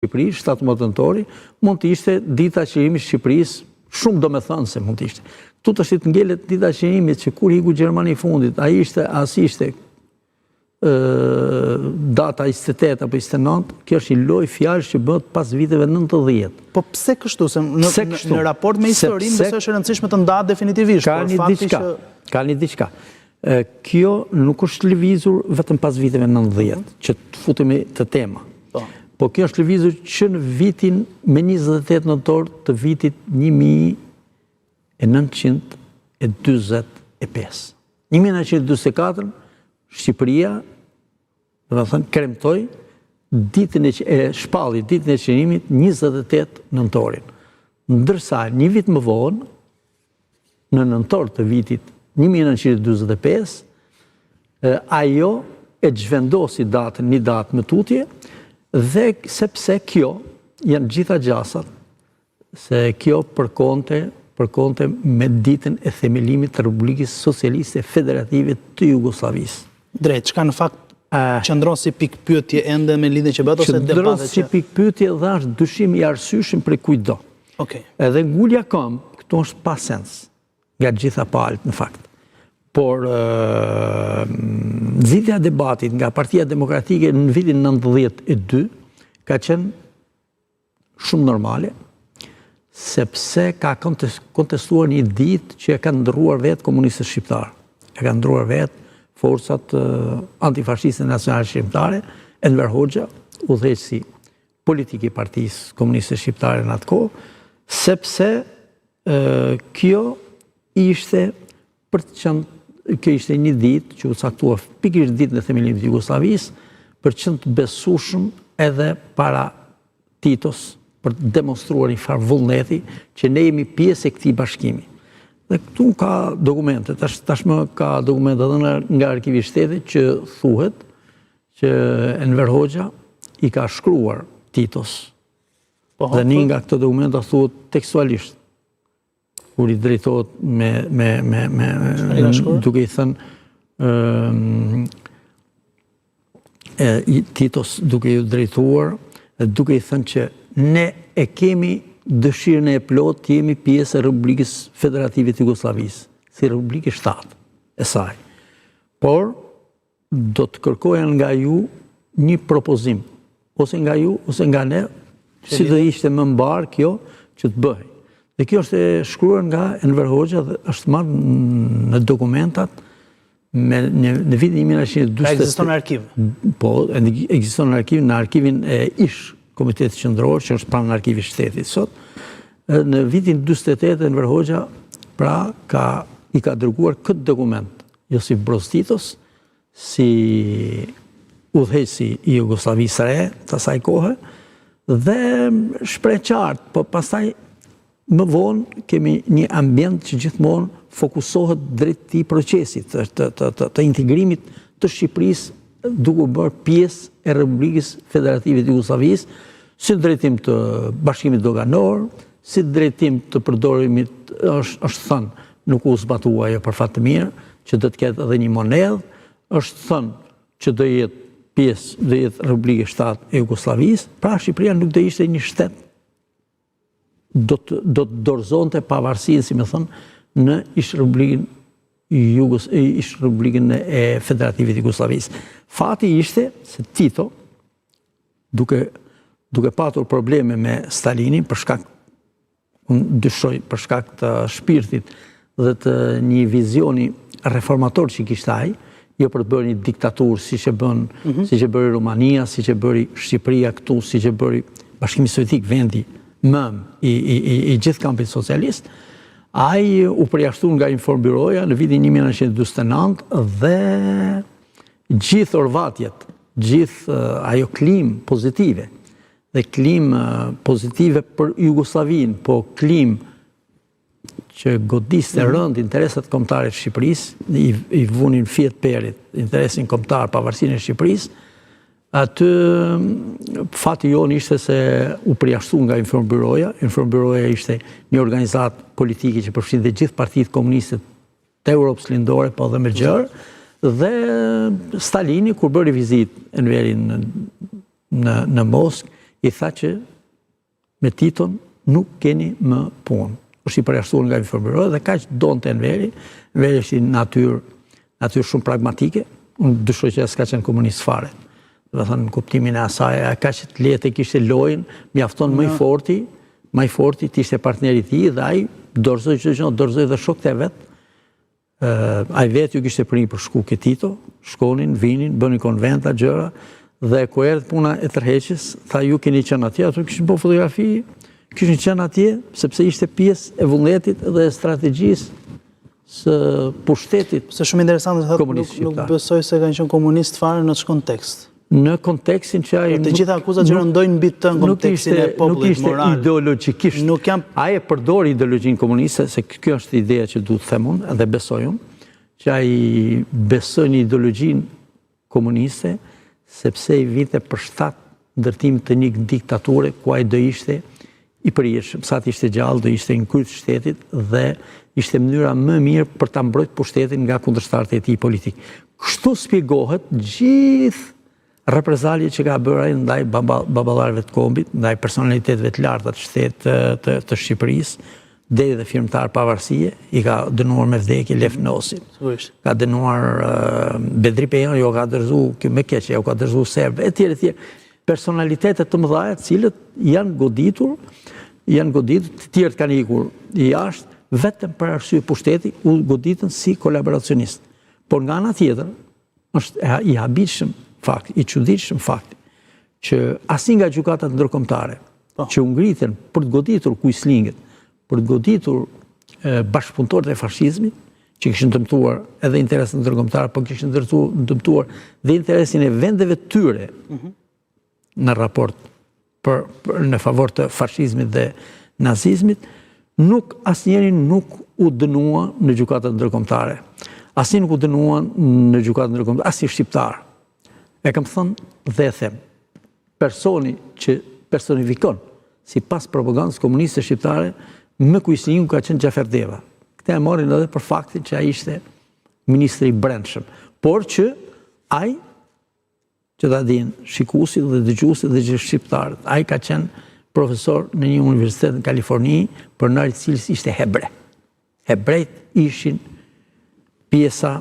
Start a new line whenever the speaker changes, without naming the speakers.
Shqipëri, 17 nëntori, mund të ishte dita qërimit Shqipërisë, shumë do me thënë se mund të ishte. Tu të shqit ngellet dita qërimit që kur hiku Gjermani fundit, a ishte, as ishte data 28 apo 29, kjo është i loj fjalë që bëhet pas viteve 90.
Po pse kështu? Se në raport me historinë besoj është e rëndësishme të ndahet definitivisht.
Ka një diçka. Kjo nuk është lëvizur vetëm pas viteve 90, që të futemi të tema. Po kjo është lëvizur që në vitin me 28 nëntor të vitit 1925. 1924, Shqipëria, dhe me thënë, kremtoj shpalli ditën e qërimit 28 nëntorin. Ndërsa një vit më vonë, në nëntor të vitit 1925, ajo e zhvendosi datën, një datë më tutje, dhe sepse kjo janë gjitha gjasat, se kjo përkonte me ditën e themelimit të Republikës Socialiste Federative të Jugosllavisë.
Drejt, çka në fakt qëndron si pikë pyetje ende me lidhje që bëhet ose debate që...
Qëndron si pikë pyetje dhe është dyshim i arsyeshëm për kujdo. Edhe ngulja këmbë, këtu është pa sens, nga gjitha palët në fakt. Por nxitja e debatit nga Partia Demokratike në vitin 92 ka qenë shumë normale, sepse ka kontestuar një ditë që e kanë ndërruar vetë komunistët shqiptarë. E kanë ndërruar vetë forcat antifashiste nacionale shqiptare, Enver Hoxha, udhëheqësi politik i Partisë Komuniste Shqiptare në atë kohë, sepse kjo ishte një ditë që u caktua pikërisht ditën e themelimit të Jugosllavisë, për qenë të besueshëm edhe para Titos, për të demonstruar një farë vullneti që ne jemi pjesë e këtij bashkimi. Dhe këtu ka dokumente, tashmë ka dokumente edhe nga Arkivi i Shtetit që thuhet që Enver Hoxha i ka shkruar Titos. Dhe një nga këto dokumenta thuhet tekstualisht, kur i drejtohet duke i thënë Titos duke i drejtuar, duke i thënë që ne e kemi dëshirën e plot të jemi pjesë e Republikës Federative të Jugosllavisë, si Republikë Shtatë e saj. Por, do të kërkohen nga ju një propozim, ose nga ju, ose nga ne, si do ishte më mbarë kjo që të bëhej. Dhe kjo është e shkruar nga Enver Hoxha dhe është marrë në dokumentat në vitin 1920.
Ka ekziston në arkiv?
Po, ekziston në arkiv, në arkivin e ish Komitetit Qendror, që është pranë në Arkivi i Shtetit sot. Në vitin 48 Enver Hoxha i ka dërguar këtë dokument Josip Broz Titos, si udhëheqësi i Jugosllavisë re të asaj kohe, dhe shpreh qartë, po pastaj më vonë kemi një ambient që gjithmonë fokusohet drejt këtij procesit të integrimit të Shqipërisë duke bërë pjesë e Republikës Federative të Jugosllavisë, si drejtim të bashkimit doganor, si drejtim të përdorimit, është thënë, nuk u zbatua ajo për fat të mirë, që do të ketë edhe një monedhë, është thënë që do jetë pjesë, do jetë Republikë e Shtatë e Jugosllavisë, pra Shqipëria nuk do ishte një shtet, do të dorëzonte pavarësinë, si më thënë, në ish Republikën e Federative të Jugosllavisë. Fati ishte se Tito, duke patur probleme me Stalinin, dyshoj për shkak të shpirtit dhe të një vizioni reformator që kishte ai, jo për të bërë një diktaturë si që bëri Rumania, si që bëri Shqipëria këtu, si që bëri Bashkimi Sovjetik, vendi mëm i gjithë kampit socialist, ai u përjashtu nga Informbyroja në vitin 1949 dhe gjithë orvatjet, gjithë ajo klim pozitive, dhe klim pozitive për Jugosllavinë, po klim që godiste rënd interesat kombëtare të Shqipërisë, i vunin fjet perit, interesin kombëtar, pavarësinë e Shqipërisë, aty fati jonë ishte se u përjashtu nga Informbyroja. Informbyroja ishte një organizat politike që përfshin dhe gjithë partitë komuniste të Europës lindore, po dhe me gjërë, dhe Stalini, kur bëri vizitë Enverin në Moskë, i tha që me Titon nuk keni më punë. Është i përjashtuar nga informiroj dhe kaq donte Enveri. Enveri është i natyrë shumë pragmatike. Unë dyshoj që s'ka qenë komunist fare. Do të thënë në kuptimin e asaj, kaq të lehtë kishte lojën, mjafton më i forti të ishte partneri i tij dhe ai dorëzoi çdo gjë, dorëzoi dhe shokët e vet. Ai vetë ju kishte prinë për shku ke Tito, shkonin, vinin, bënin konventa, gjëra, dhe ku erdhi puna e tërheqjes, tha ju keni qenë atje, ato kishin bërë fotografi, kishin qenë atje sepse ishte pjesë e vullnetit dhe e strategjisë së pushtetit.
Se shumë interesante të thotë nuk besoj se kanë qenë komunist fare në ç'është kontekst.
Në kontekstin që ai
të gjitha akuzat që rëndojnë mbi të në kontekstin e popullit moral.
Ideologjikisht. Ai e përdori ideologjinë komuniste, se kjo është ideja që duhet të them unë dhe besoj unë, që ai besoi në ideologjinë komuniste sepse i vinte për shtat ndërtim të një diktature ku ai do ishte i përjetshëm, sa të ishte gjallë do ishte në krye të shtetit dhe ishte mënyra më mirë për ta mbrojtur pushtetin nga kundërshtarët e tij politik. Kështu shpjegohet gjithë reprezalje që ka bërë ai ndaj baballarëve të kombit, ndaj personaliteteve të larta të shtetit të Shqipërisë, deri dhe firmtar pavarësie, i ka dënuar me vdekje Lef Nosin. Ka dënuar Bedri Pejon, jo ka dërzuar me keq, jo ka dërzuar serbë, etj. Personalitetet të mëdha, të cilët janë goditur, të tjerë kanë ikur jashtë, vetëm për arsye pushteti, u goditën si kolaboracionist. Por nga ana tjetër, është i habitshëm fakti, i çuditshëm fakti, që asnjë nga gjykatat ndërkombëtare që u ngritën për të goditur Kuislingët, për të goditur bashkëpunëtorët e fashizmit, që kishin dëmtuar edhe interesin ndërkombëtar, por kishin dëmtuar dhe interesin e vendeve të tyre në raport në favor të fashizmit dhe nazizmit, asnjëri nuk u dënua në gjykatat ndërkombëtare. Asnjë nuk u dënua në gjykatat ndërkombëtare, asnjë shqiptar. E kam thënë dhe e them, personi që personifikon sipas propagandës komuniste shqiptare me Kuislingën ka qenë Xhafer Deva. Këtë e marrin edhe për faktin që ai ishte ministri i brendshëm, por që ai që ta dinë shikuesit dhe dëgjuesit dhe gjithë shqiptarët, ai ka qenë profesor në një universitet në Kaliforni, pronari i cilës ishte hebre. Hebrejt ishin pjesa